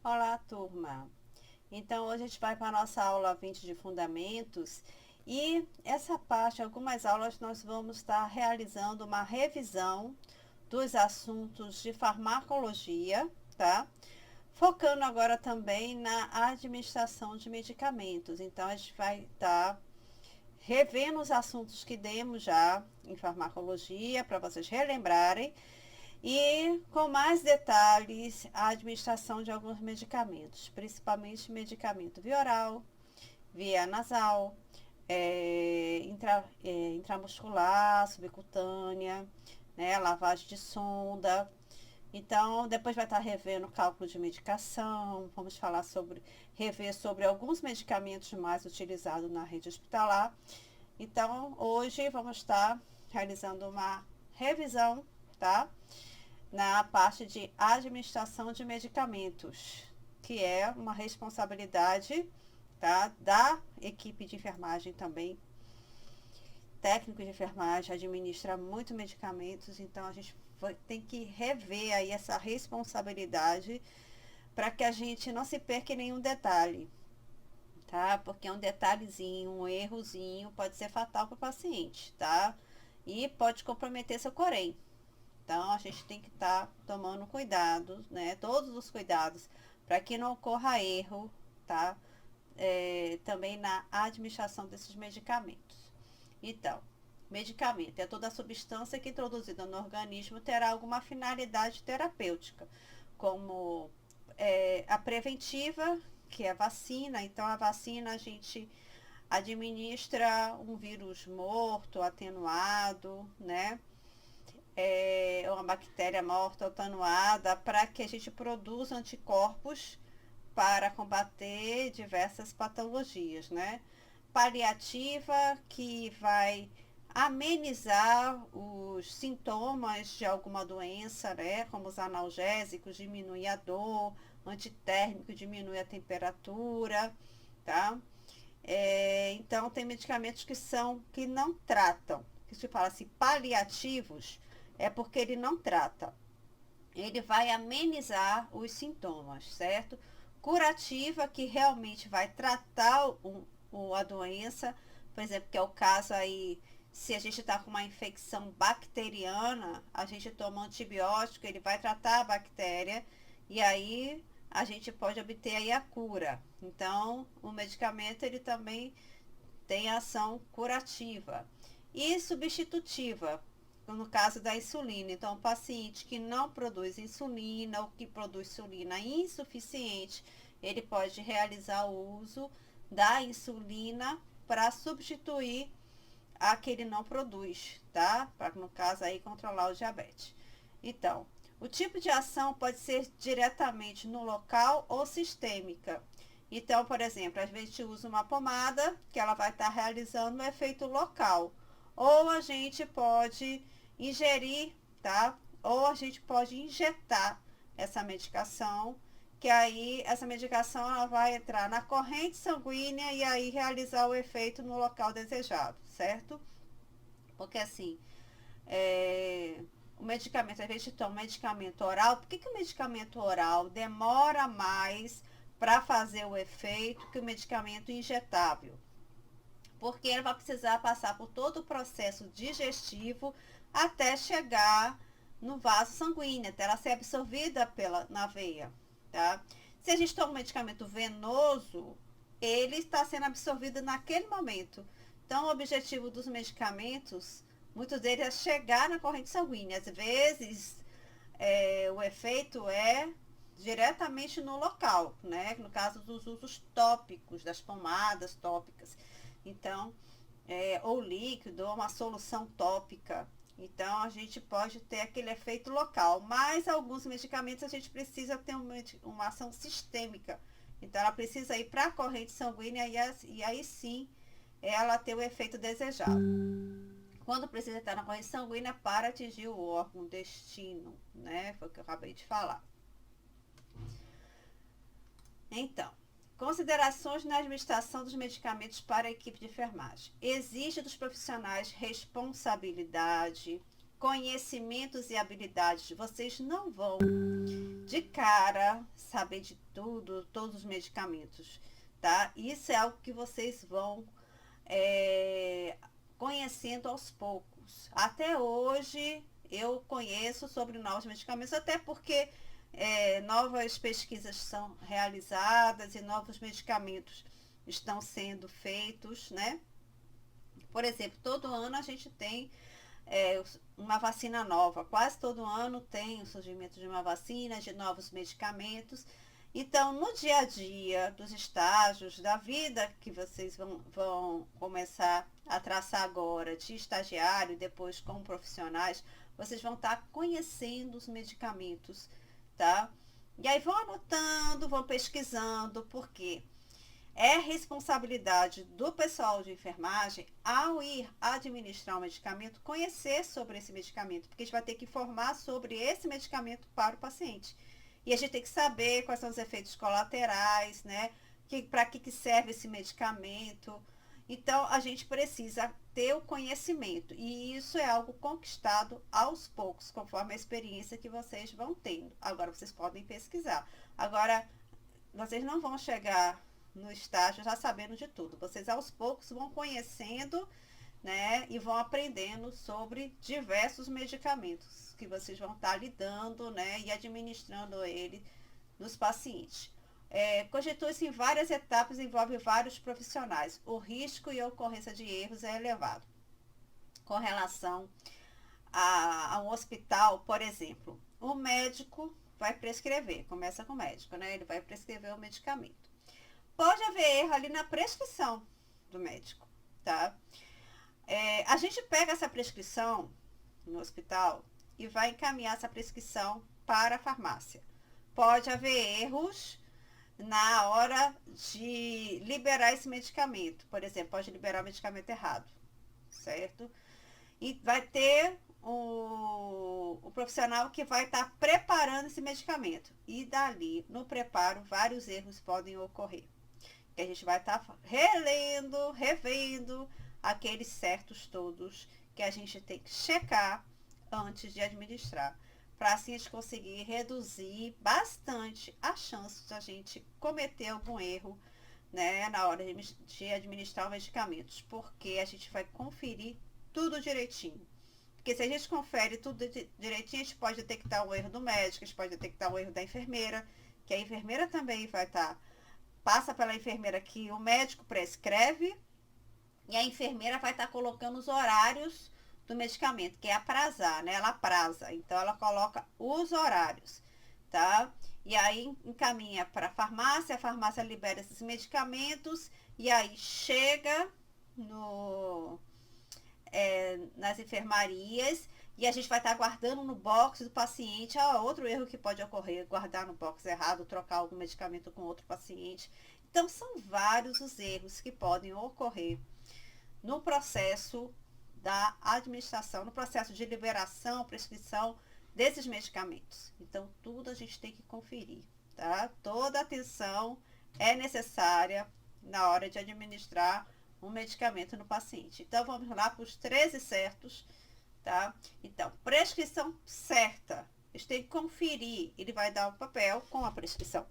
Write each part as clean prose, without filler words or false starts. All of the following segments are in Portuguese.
Olá, turma! Então, hoje a gente vai para a nossa aula 20 de Fundamentos e essa parte, algumas aulas, nós vamos estar realizando uma revisão dos assuntos de farmacologia, tá? Focando agora também na administração de medicamentos. Então, a gente vai estar revendo os assuntos que demos já em farmacologia, para vocês relembrarem e com mais detalhes a administração de alguns medicamentos, principalmente medicamento via oral, via nasal, intramuscular, subcutânea, né, lavagem de sonda. Então, depois vai estar revendo o cálculo de medicação, vamos falar sobre, rever sobre alguns medicamentos mais utilizados na rede hospitalar. Então, hoje vamos estar realizando uma revisão, tá? Na parte de administração de medicamentos, que é uma responsabilidade, tá, da equipe de enfermagem também. Técnico de enfermagem administra muito medicamentos, então a gente tem que rever aí essa responsabilidade para que a gente não se perca em nenhum detalhe, tá? Porque um detalhezinho, um errozinho pode ser fatal para o paciente, tá? E pode comprometer seu corém. Então, a gente tem que estar tomando cuidado, né? Todos os cuidados para que não ocorra erro, tá? Também na administração desses medicamentos. Então, medicamento é toda substância que introduzida no organismo terá alguma finalidade terapêutica, como a preventiva, que é a vacina. Então, a vacina a gente administra um vírus morto, atenuado, né? Uma bactéria morta, atenuada, para que a gente produza anticorpos para combater diversas patologias, né? Paliativa, que vai amenizar os sintomas de alguma doença, né? Como os analgésicos, diminui a dor, antitérmico, diminui a temperatura, tá? Então, tem medicamentos que não tratam, que se fala assim, paliativos, é porque ele não trata. Ele vai amenizar os sintomas, certo? Curativa, que realmente vai tratar a doença, por exemplo, que é o caso aí, se a gente está com uma infecção bacteriana, a gente toma um antibiótico, ele vai tratar a bactéria e aí a gente pode obter aí a cura. Então, o medicamento ele também tem ação curativa e substitutiva, no caso da insulina. Então, o paciente que não produz insulina ou que produz insulina insuficiente, ele pode realizar o uso da insulina para substituir a que ele não produz, tá? Para, no caso aí, controlar o diabetes. Então, o tipo de ação pode ser diretamente no local ou sistêmica. Então, por exemplo, às vezes a gente usa uma pomada que ela vai estar realizando um efeito local. Ou a gente pode ingerir, tá? Ou a gente pode injetar essa medicação, que aí essa medicação ela vai entrar na corrente sanguínea e aí realizar o efeito no local desejado, certo? Porque assim, o medicamento, às vezes a gente toma um medicamento oral. Por que o medicamento oral demora mais para fazer o efeito que o medicamento injetável? Porque ele vai precisar passar por todo o processo digestivo até chegar no vaso sanguíneo, até ela ser absorvida na veia, tá? Se a gente toma um medicamento venoso, ele está sendo absorvido naquele momento. Então, o objetivo dos medicamentos, muitos deles, é chegar na corrente sanguínea. Às vezes, o efeito é diretamente no local, né? No caso dos usos tópicos, das pomadas tópicas. Então, ou líquido, ou uma solução tópica. Então, a gente pode ter aquele efeito local. Mas alguns medicamentos a gente precisa ter uma ação sistêmica. Então, ela precisa ir para a corrente sanguínea e aí sim ela ter o efeito desejado. Quando precisa estar na corrente sanguínea para atingir o órgão, o destino, né? Foi o que eu acabei de falar. Então, considerações na administração dos medicamentos para a equipe de enfermagem. Exige dos profissionais responsabilidade, conhecimentos e habilidades. Vocês não vão de cara saber de tudo, todos os medicamentos, tá? Isso é algo que vocês vão é, conhecendo aos poucos. Até hoje eu conheço sobre novos medicamentos, até porque novas pesquisas são realizadas e novos medicamentos estão sendo feitos, né? Por exemplo, todo ano a gente tem uma vacina nova. Quase todo ano tem o surgimento de uma vacina, de novos medicamentos. Então, no dia a dia dos estágios da vida que vocês vão começar a traçar agora, de estagiário, depois como profissionais, vocês vão estar conhecendo os medicamentos, tá? E aí vão anotando, vão pesquisando, porque é responsabilidade do pessoal de enfermagem, ao ir administrar o medicamento, conhecer sobre esse medicamento, porque a gente vai ter que informar sobre esse medicamento para o paciente. E a gente tem que saber quais são os efeitos colaterais, né? Para que serve esse medicamento. Então, a gente precisa ter o conhecimento. E isso é algo conquistado aos poucos, conforme a experiência que vocês vão tendo. Agora, vocês podem pesquisar. Agora, vocês não vão chegar no estágio já sabendo de tudo. Vocês aos poucos vão conhecendo, né, e vão aprendendo sobre diversos medicamentos que vocês vão estar lidando, né, e administrando ele nos pacientes. Constitui-se em várias etapas, envolve vários profissionais. O risco e a ocorrência de erros é elevado. Com relação a um hospital, por exemplo, o médico vai prescrever, começa com o médico, né? Ele vai prescrever o medicamento. Pode haver erro ali na prescrição do médico, tá? A gente pega essa prescrição no hospital e vai encaminhar essa prescrição para a farmácia. Pode haver erros na hora de liberar esse medicamento. Por exemplo, pode liberar o medicamento errado, certo? E vai ter o profissional que vai estar preparando esse medicamento. E dali, no preparo, vários erros podem ocorrer. Que a gente vai estar relendo, revendo aqueles certos todos que a gente tem que checar antes de administrar, para assim a gente conseguir reduzir bastante a chance de a gente cometer algum erro, né, na hora de administrar os medicamentos, porque a gente vai conferir tudo direitinho. Porque se a gente confere tudo direitinho, a gente pode detectar um erro do médico, a gente pode detectar um erro da enfermeira, que a enfermeira também vai estar passa pela enfermeira que o médico prescreve e a enfermeira vai estar colocando os horários do medicamento, que é aprazar, né? Ela apraza, então ela coloca os horários, tá? E aí encaminha para a farmácia libera esses medicamentos e aí chega nas enfermarias e a gente vai estar guardando no box do paciente. Outro erro que pode ocorrer, guardar no box errado, trocar algum medicamento com outro paciente. Então, são vários os erros que podem ocorrer no processo da administração, no processo de liberação, prescrição desses medicamentos. Então, tudo a gente tem que conferir, tá? Toda atenção é necessária na hora de administrar um medicamento no paciente. Então, vamos lá para os 13 certos, tá? Então, prescrição certa. A gente tem que conferir. Ele vai dar o papel com a prescrição.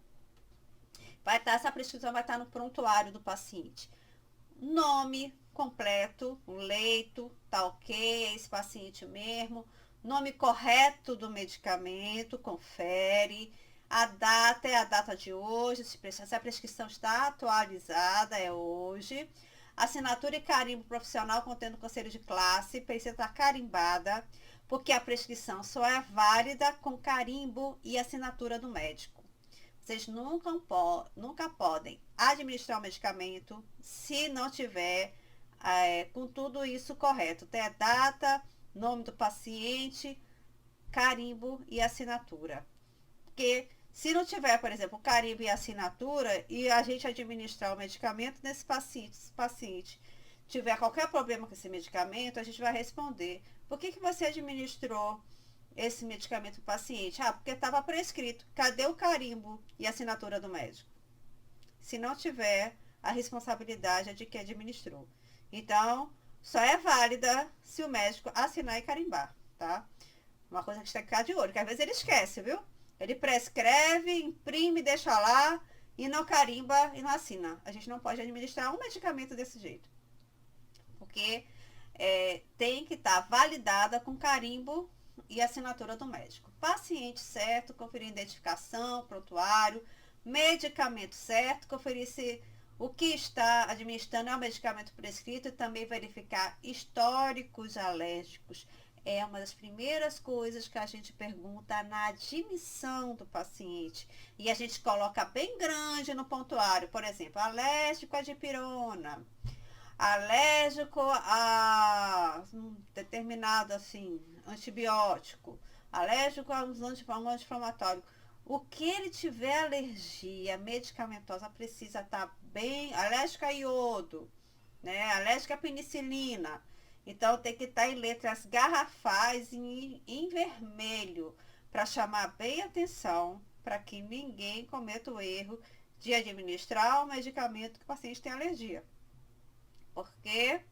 Essa prescrição vai estar no prontuário do paciente. Nome completo, o leito, tá ok, é esse paciente mesmo. Nome correto do medicamento, confere. A data é a data de hoje, se a prescrição está atualizada, é hoje. Assinatura e carimbo profissional contendo conselho de classe, precisa estar carimbada, porque a prescrição só é válida com carimbo e assinatura do médico. Vocês nunca podem administrar o medicamento se não tiver com tudo isso correto. Tem a data, nome do paciente, carimbo e assinatura. Porque se não tiver, por exemplo, carimbo e assinatura e a gente administrar o medicamento nesse paciente tiver qualquer problema com esse medicamento, a gente vai responder. Por que você administrou esse medicamento para o paciente? Porque estava prescrito. Cadê o carimbo e assinatura do médico? Se não tiver, a responsabilidade é de quem administrou. Então, só é válida se o médico assinar e carimbar, tá? Uma coisa que a gente tem que ficar de olho, que às vezes ele esquece, viu? Ele prescreve, imprime, deixa lá e não carimba e não assina. A gente não pode administrar um medicamento desse jeito. Porque tem que estar validada com carimbo e assinatura do médico. Paciente certo, conferir identificação, prontuário, medicamento certo, conferir se o que está administrando é o medicamento prescrito e também verificar históricos alérgicos. É uma das primeiras coisas que a gente pergunta na admissão do paciente. E a gente coloca bem grande no prontuário, por exemplo, alérgico à dipirona, alérgico a um determinado assim, antibiótico, alérgico a um anti-inflamatório. O que ele tiver alergia medicamentosa precisa estar bem, alérgica a iodo, né? Alérgica a penicilina. Então tem que estar em letras garrafais em vermelho para chamar bem atenção para que ninguém cometa o erro de administrar o medicamento que o paciente tem alergia. Porque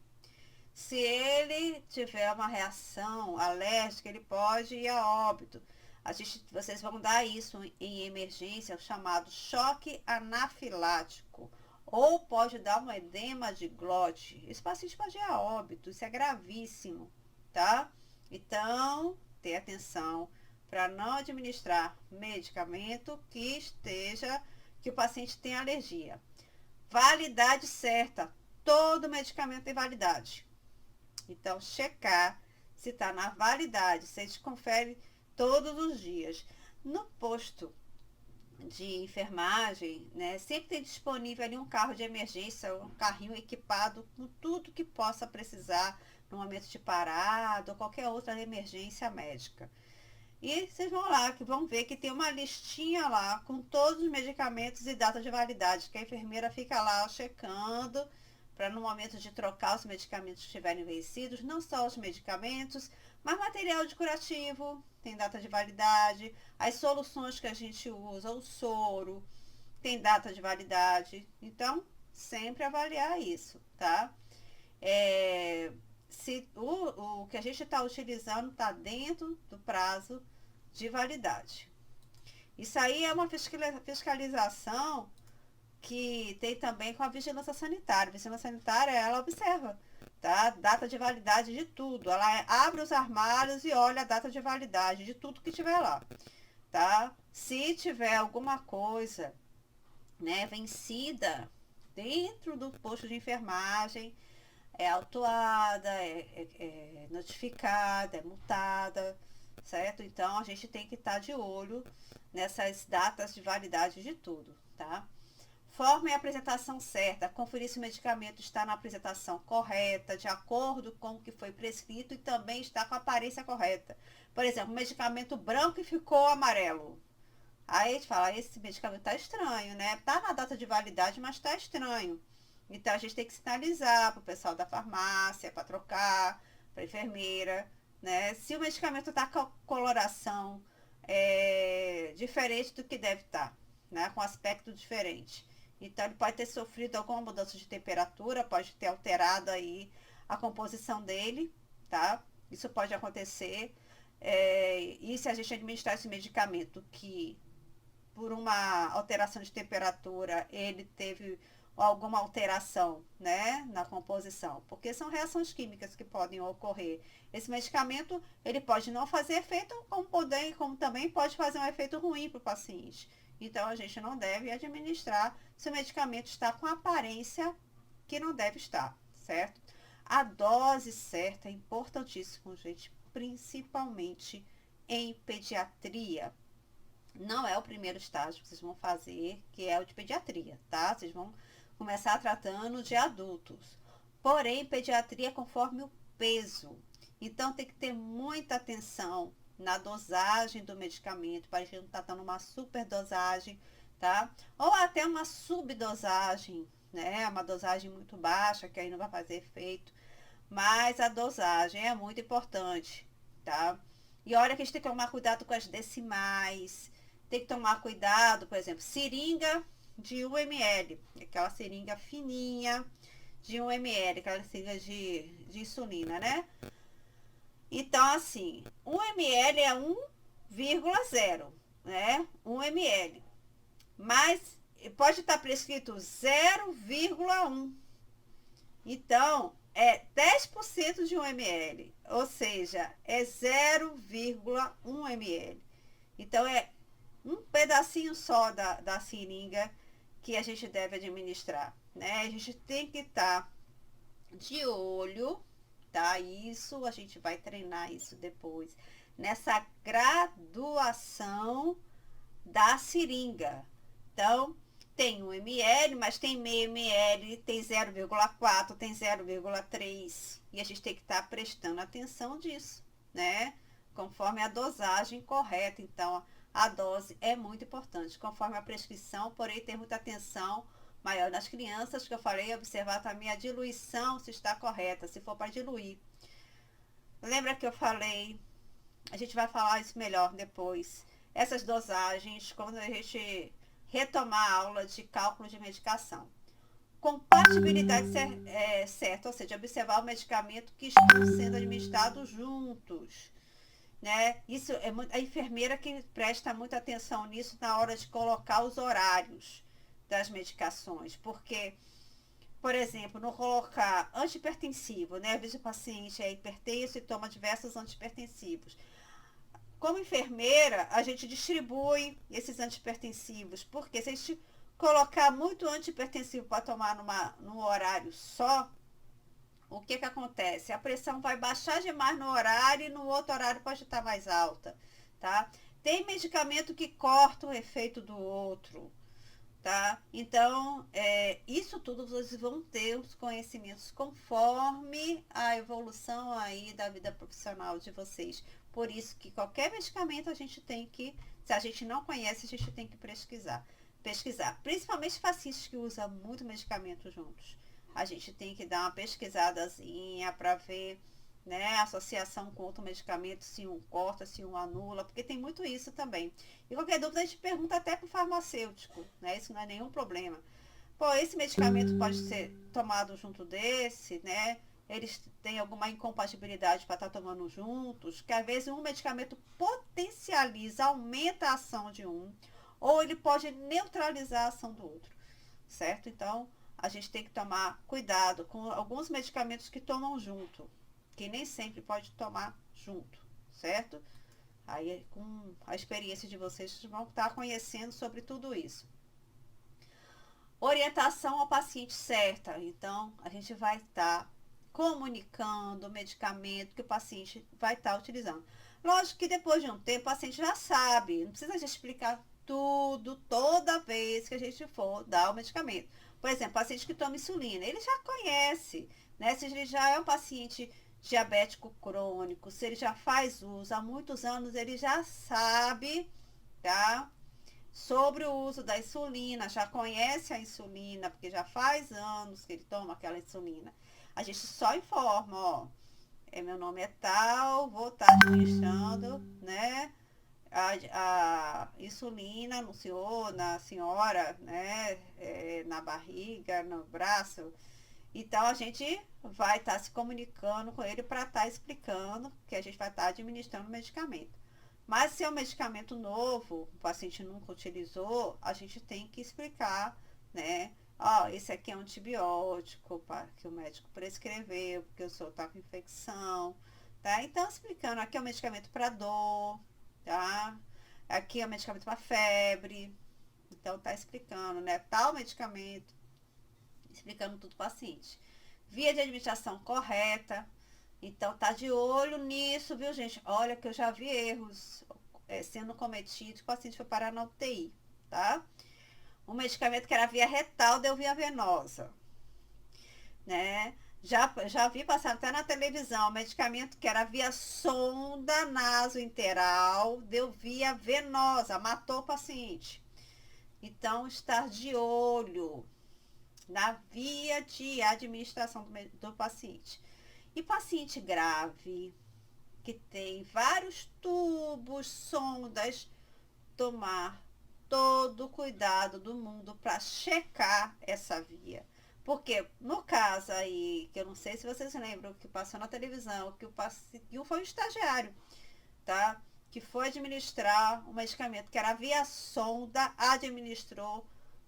se ele tiver uma reação alérgica, ele pode ir a óbito. Vocês vão dar isso em emergência, chamado choque anafilático. Ou pode dar um edema de glote. Esse paciente pode ir a óbito, isso é gravíssimo, tá? Então, tenha atenção para não administrar medicamento que o paciente tenha alergia. Validade certa. Todo medicamento tem validade. Então, checar se está na validade. Você confere todos os dias. No posto de enfermagem, né, sempre tem disponível ali um carro de emergência, um carrinho equipado com tudo que possa precisar no momento de parada ou qualquer outra emergência médica. E vocês vão lá, que vão ver que tem uma listinha lá com todos os medicamentos e data de validade, que a enfermeira fica lá checando para no momento de trocar os medicamentos que estiverem vencidos, não só os medicamentos, mas material de curativo, tem data de validade, as soluções que a gente usa, o soro, tem data de validade. Então, sempre avaliar isso, tá? Se o que a gente está utilizando está dentro do prazo de validade. Isso aí é uma fiscalização que tem também com a vigilância sanitária. A vigilância sanitária, ela observa, tá? Data de validade de tudo. Ela abre os armários e olha a data de validade de tudo que tiver lá, tá? Se tiver alguma coisa, né, vencida dentro do posto de enfermagem, é autuada, é notificada, é multada, certo? Então, a gente tem que estar de olho nessas datas de validade de tudo, tá? Forma e apresentação certa, conferir se o medicamento está na apresentação correta, de acordo com o que foi prescrito e também está com a aparência correta. Por exemplo, um medicamento branco e ficou amarelo. Aí a gente fala, esse medicamento está estranho, né? Está na data de validade, mas está estranho. Então a gente tem que sinalizar para o pessoal da farmácia, para trocar, para a enfermeira, né? Se o medicamento está com a coloração diferente do que deve estar, né? Com aspecto diferente. Então, ele pode ter sofrido alguma mudança de temperatura, pode ter alterado aí a composição dele, tá? Isso pode acontecer. E se a gente administrar esse medicamento que, por uma alteração de temperatura, ele teve alguma alteração, né, na composição, porque são reações químicas que podem ocorrer. Esse medicamento, ele pode não fazer efeito, como também pode fazer um efeito ruim para o paciente. Então, a gente não deve administrar se o medicamento está com aparência que não deve estar, certo? A dose certa é importantíssimo, gente, principalmente em pediatria. Não é o primeiro estágio que vocês vão fazer, que é o de pediatria, tá? Vocês vão começar tratando de adultos. Porém, pediatria é conforme o peso. Então, tem que ter muita atenção na dosagem do medicamento, para a gente não estar dando uma superdosagem, tá? Ou até uma subdosagem, né? Uma dosagem muito baixa, que aí não vai fazer efeito. Mas a dosagem é muito importante, tá? E olha que a gente tem que tomar cuidado com as decimais. Tem que tomar cuidado, por exemplo, seringa de 1 ml, aquela seringa fininha de 1 ml, aquela seringa de insulina, né? Então, assim, 1 ml é 1,0. né? 1 ml. Mas pode estar prescrito 0,1. Então, é 10% de 1 ml, ou seja, é 0,1 ml. Então, é um pedacinho só da seringa que a gente deve administrar, né? A gente tem que estar de olho, tá? Isso, a gente vai treinar isso depois, nessa graduação da seringa. Então, tem 1 ml, mas tem meio ml, tem 0,4, tem 0,3. E a gente tem que estar prestando atenção disso, né? Conforme a dosagem correta. Então, a dose é muito importante. Conforme a prescrição, porém, ter muita atenção maior nas crianças, que eu falei, observar também a diluição, se está correta, se for para diluir. Lembra que eu falei, a gente vai falar isso melhor depois. Essas dosagens, quando a gente retomar a aula de cálculo de medicação. Compatibilidade certa, ou seja, observar o medicamento que estão sendo administrados juntos. Né? Isso é a enfermeira que presta muita atenção nisso na hora de colocar os horários das medicações, porque, por exemplo, não colocar antihipertensivo, né? Às vezes o paciente é hipertenso e toma diversos antihipertensivos. Como enfermeira, a gente distribui esses antihipertensivos, porque se a gente colocar muito antihipertensivo para tomar num horário só, o que acontece? A pressão vai baixar demais no horário e no outro horário pode estar mais alta, tá? Tem medicamento que corta o efeito do outro, tá? Então, isso tudo vocês vão ter os conhecimentos conforme a evolução aí da vida profissional de vocês. Por isso que qualquer medicamento a gente tem que, se a gente não conhece, a gente tem que pesquisar. Principalmente pacientes que usam muito medicamento juntos. A gente tem que dar uma pesquisadazinha para ver, né, a associação com outro medicamento, se um corta, se um anula, porque tem muito isso também. E qualquer dúvida a gente pergunta até para o farmacêutico, né? Isso não é nenhum problema. Pô, esse medicamento pode ser tomado junto desse, né? Eles têm alguma incompatibilidade para estar tomando juntos, que às vezes um medicamento potencializa, aumenta a ação de um, ou ele pode neutralizar a ação do outro, certo? Então, a gente tem que tomar cuidado com alguns medicamentos que tomam junto, que nem sempre pode tomar junto, certo? Aí, com a experiência de vocês, vocês vão estar conhecendo sobre tudo isso. Orientação ao paciente certa. Então, a gente vai estar comunicando o medicamento que o paciente vai estar utilizando. Lógico que depois de um tempo, o paciente já sabe, não precisa de explicar tudo toda vez que a gente for dar o medicamento. Por exemplo, paciente que toma insulina, ele já conhece, né? Se ele já é um paciente diabético crônico, se ele já faz uso há muitos anos, ele já sabe, tá? Sobre o uso da insulina, já conhece a insulina, porque já faz anos que ele toma aquela insulina. A gente só informa, ó, meu nome é tal, vou estar administrando, né, a insulina no senhor, na senhora, né, na barriga, no braço. Então, a gente vai estar se comunicando com ele para estar explicando que a gente vai estar administrando o medicamento. Mas se é um medicamento novo, o paciente nunca utilizou, a gente tem que explicar, né? Ó, esse aqui é um antibiótico que o médico prescreveu, porque o senhor está com infecção, tá? Então, explicando, aqui é um medicamento para dor, tá? Aqui é um medicamento para febre. Então, tá explicando, né? Tal medicamento, explicando tudo para o paciente. Via de administração correta. Então, tá de olho nisso, viu, gente? Olha que eu já vi erros sendo cometidos, o paciente foi parar na UTI, tá? Um medicamento que era via retal deu via venosa, né? Já vi passar até na televisão, um medicamento que era via sonda nasointeral, deu via venosa, matou o paciente. Então, estar de olho na via de administração do paciente. E paciente grave, que tem vários tubos, sondas, tomar todo o cuidado do mundo para checar essa via. Porque no caso aí, que eu não sei se vocês lembram, que passou na televisão, que o paciente foi um estagiário, tá? que foi administrar um medicamento que era via sonda, administrou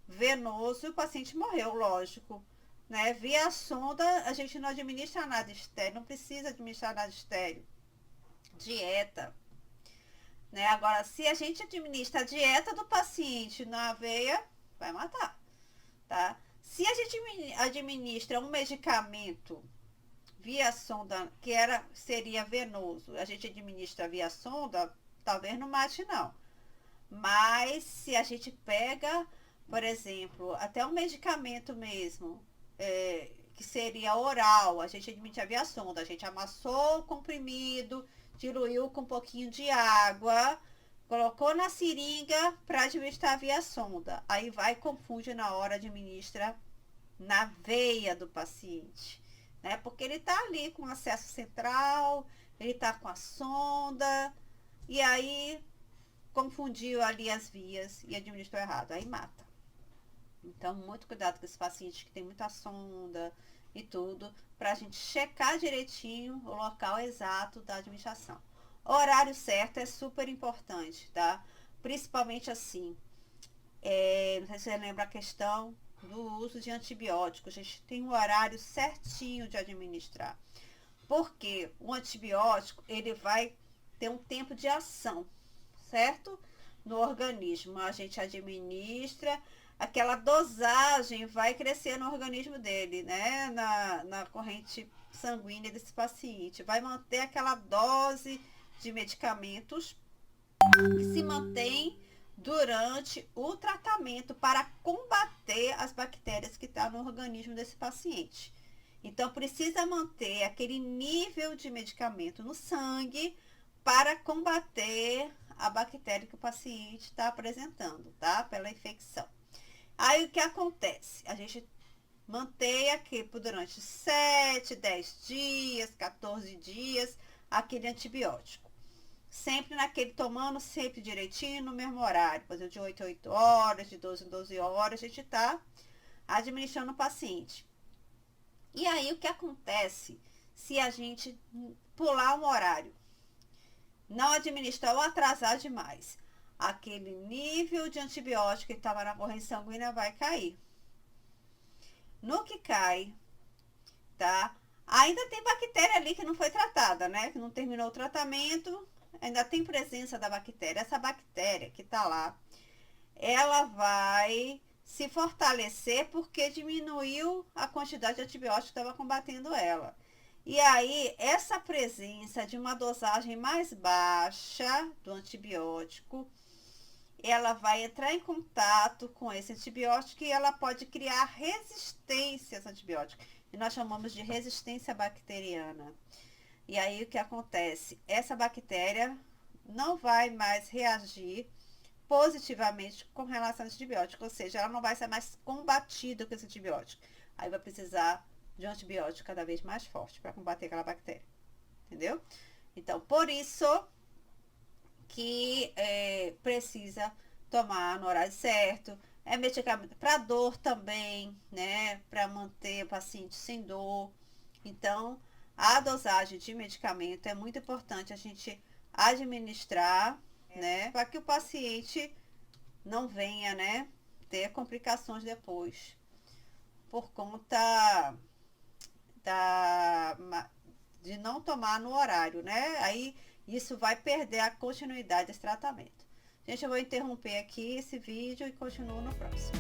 venoso e o paciente morreu, lógico. Né? Via sonda, a gente não administra nada estéreo, não precisa administrar nada estéreo. Dieta. Né? Agora, se a gente administra a dieta do paciente na veia, vai matar. Tá? Se a gente administra um medicamento via sonda, que seria venoso, a gente administra via sonda, talvez não mate não. Mas se a gente pega, por exemplo, até um medicamento mesmo, que seria oral, a gente administra via sonda, a gente amassou o comprimido, diluiu com um pouquinho de água, colocou na seringa para administrar via sonda. Aí vai e confunde na hora, administra na veia do paciente, né? Porque ele está ali com acesso central, ele está com a sonda, e aí confundiu ali as vias e administrou errado, aí mata. Então, muito cuidado com esse paciente que tem muita sonda e tudo, para a gente checar direitinho o local exato da administração. O horário certo é super importante, tá? Principalmente assim, não sei se você lembra a questão do uso de antibióticos. A gente tem um horário certinho de administrar. Porque o antibiótico, ele vai ter um tempo de ação, certo? No organismo, a gente administra, aquela dosagem vai crescer no organismo dele, né? Na corrente sanguínea desse paciente. Vai manter aquela dose de medicamentos que se mantém durante o tratamento para combater as bactérias que estão no organismo desse paciente. Então, precisa manter aquele nível de medicamento no sangue para combater a bactéria que o paciente está apresentando, tá? Pela infecção. Aí, o que acontece? A gente mantém aqui por durante 7, 10 dias, 14 dias, aquele antibiótico. Sempre tomando sempre direitinho, no mesmo horário. Por exemplo, de 8 a 8 horas, de 12 a 12 horas, a gente está administrando o paciente. E aí, o que acontece se a gente pular um horário? Não administrar ou atrasar demais. Aquele nível de antibiótico que estava na corrente sanguínea vai cair. No que cai, tá? Ainda tem bactéria ali que não foi tratada, né? Que não terminou o tratamento, ainda tem presença da bactéria. Essa bactéria que tá lá, ela vai se fortalecer porque diminuiu a quantidade de antibiótico que estava combatendo ela. E aí, essa presença de uma dosagem mais baixa do antibiótico, ela vai entrar em contato com esse antibiótico e ela pode criar resistência aos antibióticos. E nós chamamos de resistência bacteriana. E aí o que acontece? Essa bactéria não vai mais reagir positivamente com relação ao antibiótico, ou seja, ela não vai ser mais combatida com esse antibiótico. Aí vai precisar de um antibiótico cada vez mais forte para combater aquela bactéria. Entendeu? Então, por isso que precisa tomar no horário certo. É medicamento para dor também, né? Para manter o paciente sem dor. Então, a dosagem de medicamento é muito importante a gente administrar, né? Para que o paciente não venha, né? Ter complicações depois. Por conta de não tomar no horário, né? Aí isso vai perder a continuidade desse tratamento. Gente, eu vou interromper aqui esse vídeo e continuo no próximo.